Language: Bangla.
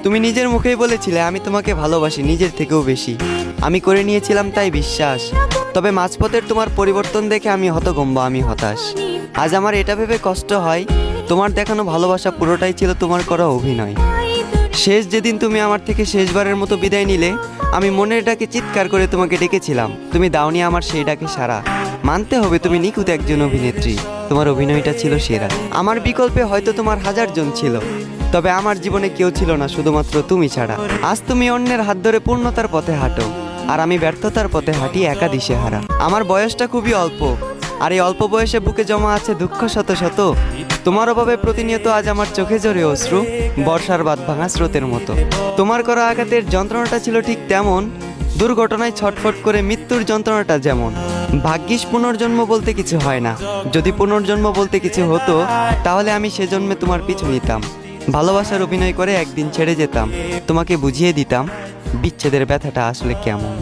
তুমি নিজের মুখেই বলেছিলে আমি তোমাকে ভালোবাসি নিজের থেকেও বেশি। আমি করে নিয়েছিলাম তাই বিশ্বাস। তবে মাঝপথের তোমার পরিবর্তন দেখে আমি হতভম্ব, আমি হতাশ। আজ আমার এটা ভেবে কষ্ট হয় তোমার দেখানো ভালোবাসা পুরোটাই ছিল তোমার করা অভিনয়। শেষ যেদিন তুমি আমার থেকে শেষবারের মতো বিদায় নিলে, আমি মনের ডাকে চিৎকার করে তোমাকে ডেকেছিলাম, তুমি দাওনি আমার সেই ডাকে সাড়া। মানতে হবে তুমি নিখুঁত একজন অভিনেত্রী, তোমার অভিনয়টা ছিল সেরা। আমার বিকল্পে হয়তো তোমার হাজার জন ছিল, তবে আমার জীবনে কেউ ছিল না শুধুমাত্র তুমি ছাড়া। আজ তুমি অন্যের হাত ধরে পূর্ণতার পথে হাঁটো, আর আমি ব্যর্থতার পথে হাঁটি একা দিশেহারা। আমার বয়সটা খুবই অল্প, আর এই অল্প বয়সে বুকে জমা আছে দুঃখ শত শত। তোমার অভাবে প্রতিনিয়ত আজ আমার চোখে ঝরে অশ্রু, বর্ষার বাঁধ ভাঙা স্রোতের মতো। তোমার করা আঘাতের যন্ত্রণাটা ছিল ঠিক তেমন, দুর্ঘটনায় ছটফট করে মৃত্যুর যন্ত্রণাটা যেমন। ভাগ্যিস পুনর্জন্ম বলতে কিছু হয় না, যদি পুনর্জন্ম বলতে কিছু হতো তাহলে আমি সেজন্মে তোমার পিছু নিতাম। ভালোবাসার অভিনয় করে একদিন ছেড়ে যেতাম, তোমাকে বুঝিয়ে দিতাম বিচ্ছেদের ব্যথাটা আসলে কেমন।